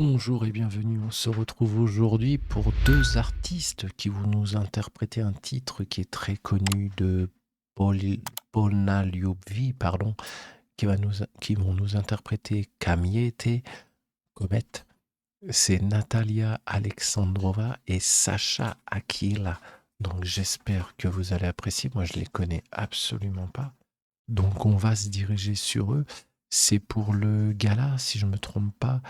Bonjour et bienvenue, on se retrouve aujourd'hui pour deux artistes qui vont nous interpréter un titre qui est très connu de Bonalyubvi, pardon, qui vont nous interpréter Kamiete, Comète. C'est Natalia Alexandrova et Sacha Aquila. Donc j'espère que vous allez apprécier, moi je les connais absolument pas. Donc on va se diriger sur eux. C'est pour le gala, si je ne me trompe pas,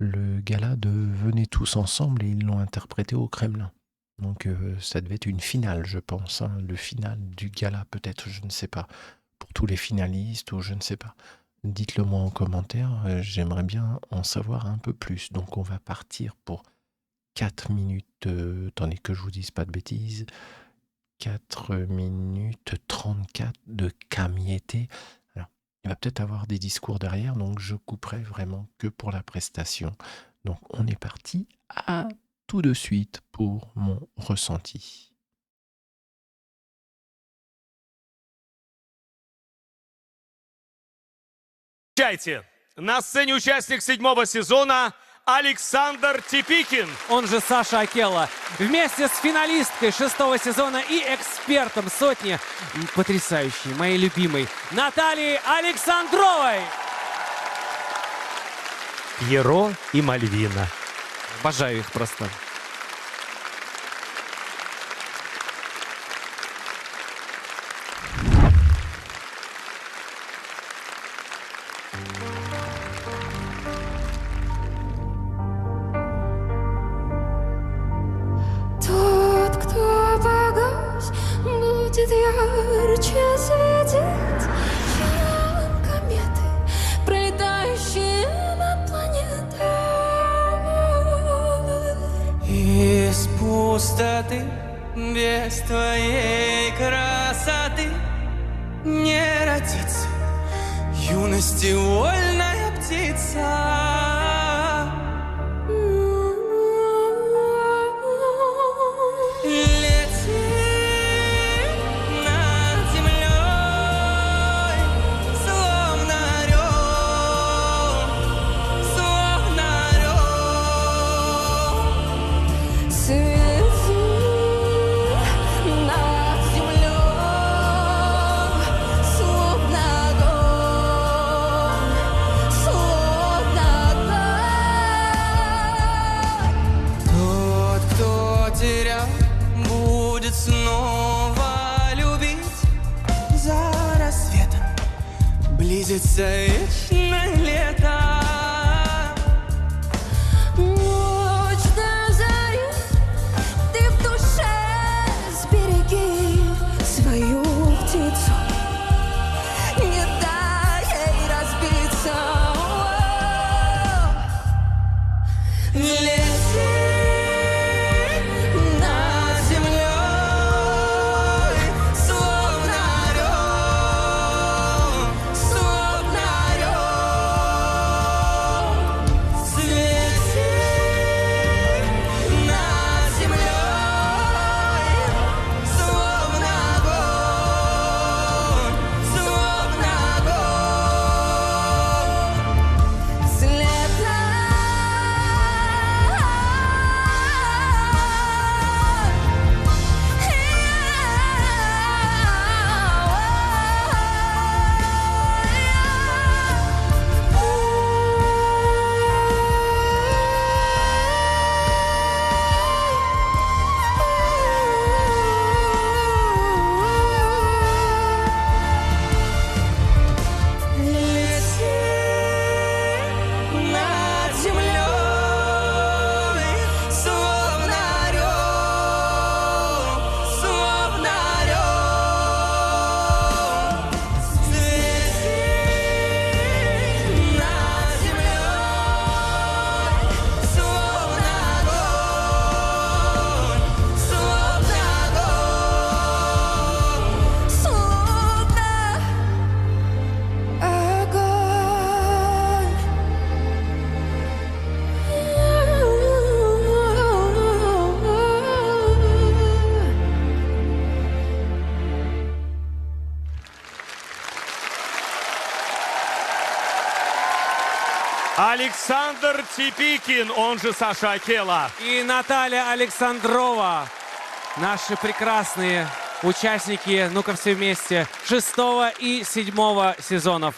le gala de Venez tous ensemble et ils l'ont interprété au Kremlin. Donc ça devait être une finale, je pense, hein, le final du gala peut-être, je ne sais pas, pour tous les finalistes ou je ne sais pas. Dites-le moi en commentaire, j'aimerais bien en savoir un peu plus. Donc on va partir pour 4 minutes, attendez que je vous dise pas de bêtises, 4 minutes 34 de Kamiete. Alors, il va peut-être avoir des discours derrière, donc je couperai vraiment que pour la prestation. Donc on est parti, à tout de suite pour mon ressenti. Встречайте! На сцене участник 7-го сезона Александр Типикин. Он же Саша Акела, вместе с финалисткой 6-го сезона и экспертом сотни, потрясающей, моей любимой, Натальей Александровой. Пьеро и Мальвина. Обожаю их просто. Тот, кто погас, будет ярче светить финалом кометы, пролетающие над планетой. Из пустоты, без твоей красоты не родится юности вольная птица. Будет снова любить за рассветом. Близится вечное лето. Ночь до зари, ты в душе сбереги свою птицу, не дай ей разбиться. Лети над землей, словно орел, словно орел. Александр Типикин, он же Саша Акела. И Наталья Александрова. Наши прекрасные участники, ну-ка все вместе, 6 и 7 сезонов.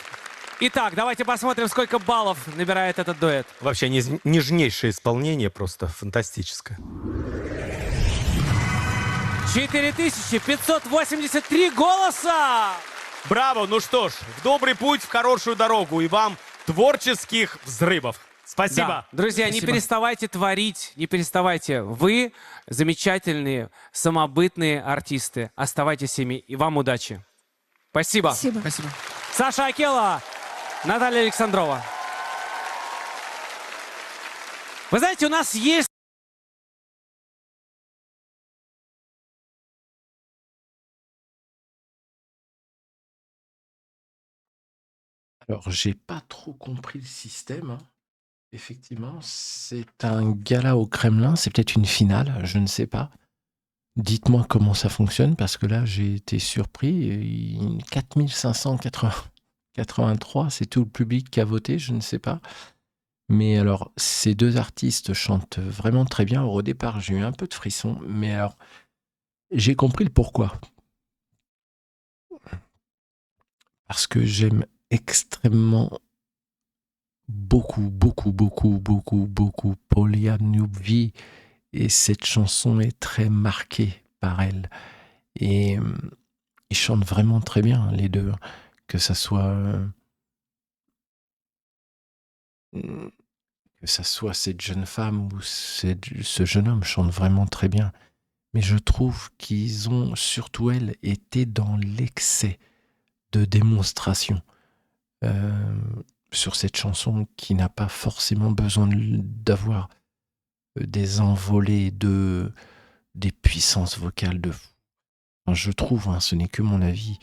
Итак, давайте посмотрим, сколько баллов набирает этот дуэт. Вообще нежнейшее исполнение, просто фантастическое. 4583 голоса! Браво! Ну что ж, в добрый путь, в хорошую дорогу. И вам творческих взрывов. Спасибо. Да. Друзья, не переставайте творить, не переставайте. Вы замечательные, самобытные артисты. Оставайтесь ими, и вам удачи. Спасибо. Спасибо. Саша Акела, Наталья Александрова. Вы знаете, у нас есть... Alors, j'ai pas trop compris le système, hein. Effectivement, c'est un gala au Kremlin, c'est peut-être une finale, je ne sais pas. Dites-moi comment ça fonctionne, parce que là, j'ai été surpris. 4583, c'est tout le public qui a voté, je ne sais pas. Mais alors, ces deux artistes chantent vraiment très bien. Au départ, j'ai eu un peu de frisson, mais alors, j'ai compris le pourquoi. Parce que j'aime extrêmement beaucoup Polyanubi, et cette chanson est très marquée par elle. Et ils chantent vraiment très bien, les deux. Que ça soit cette jeune femme ou ce jeune homme chante vraiment très bien. Mais je trouve qu'ils ont, surtout elle, été dans l'excès de démonstration sur cette chanson qui n'a pas forcément besoin d'avoir des envolées des puissances vocales de fou. Enfin, je trouve, hein, ce n'est que mon avis,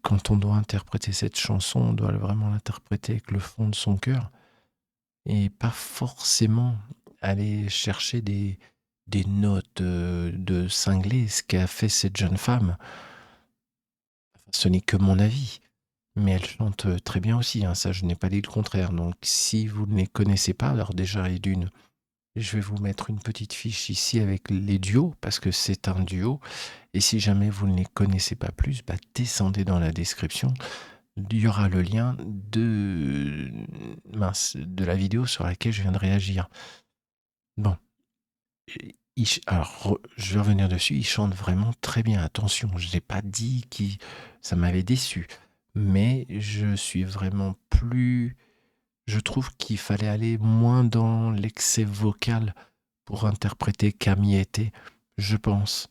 quand on doit interpréter cette chanson, on doit vraiment l'interpréter avec le fond de son cœur et pas forcément aller chercher des notes de cinglé, ce qu'a fait cette jeune femme. Enfin, ce n'est que mon avis. Mais elle chante très bien aussi, hein, ça je n'ai pas dit le contraire. Donc si vous ne les connaissez pas, alors déjà et d'une, je vais vous mettre une petite fiche ici avec les duos, parce que c'est un duo. Et si jamais vous ne les connaissez pas plus, bah, descendez dans la description. Il y aura le lien de la vidéo sur laquelle je viens de réagir. Bon. Alors, je vais revenir dessus, ils chantent vraiment très bien. Attention, je n'ai pas dit que ça m'avait déçu. Mais je suis vraiment plus... Je trouve qu'il fallait aller moins dans l'excès vocal pour interpréter Camille était, je pense.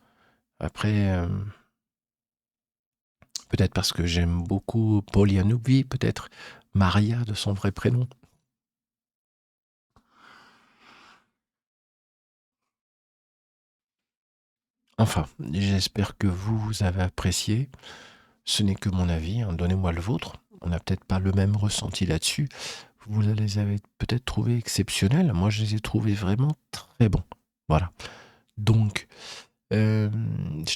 Après, peut-être parce que j'aime beaucoup Polyanubi, peut-être Maria de son vrai prénom. Enfin, j'espère que vous avez apprécié. Ce n'est que mon avis, hein. Donnez-moi le vôtre. On n'a peut-être pas le même ressenti là-dessus. Vous les avez peut-être trouvés exceptionnels. Moi, je les ai trouvés vraiment très bons. Voilà. Donc, je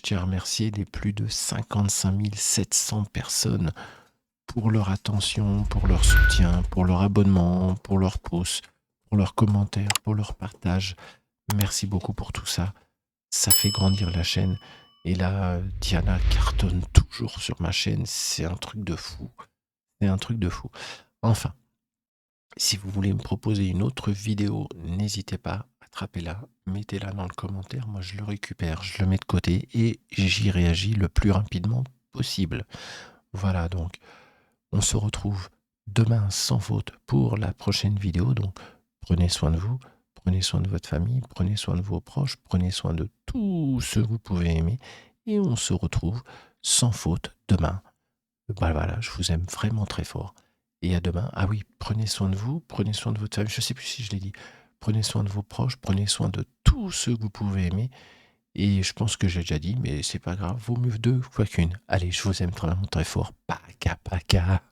tiens à remercier les plus de 55 700 personnes pour leur attention, pour leur soutien, pour leur abonnement, pour leurs pouces, pour leurs commentaires, pour leur partage. Merci beaucoup pour tout ça. Ça fait grandir la chaîne. Et là, Diana cartonne toujours sur ma chaîne. C'est un truc de fou. C'est un truc de fou. Enfin, si vous voulez me proposer une autre vidéo, n'hésitez pas, attrapez-la, mettez-la dans le commentaire. Moi, je le récupère, je le mets de côté et j'y réagis le plus rapidement possible. Voilà, donc, on se retrouve demain sans faute pour la prochaine vidéo. Donc, prenez soin de vous. Prenez soin de votre famille, prenez soin de vos proches, prenez soin de tout ce que vous pouvez aimer. Et on se retrouve sans faute demain. Ben voilà, je vous aime vraiment très fort. Et à demain. Ah oui, prenez soin de vous, prenez soin de votre famille. Je ne sais plus si je l'ai dit. Prenez soin de vos proches, prenez soin de tout ce que vous pouvez aimer. Et je pense que j'ai déjà dit, mais c'est pas grave. Vaut mieux deux fois qu'une. Allez, je vous aime vraiment très fort. Paka, paka.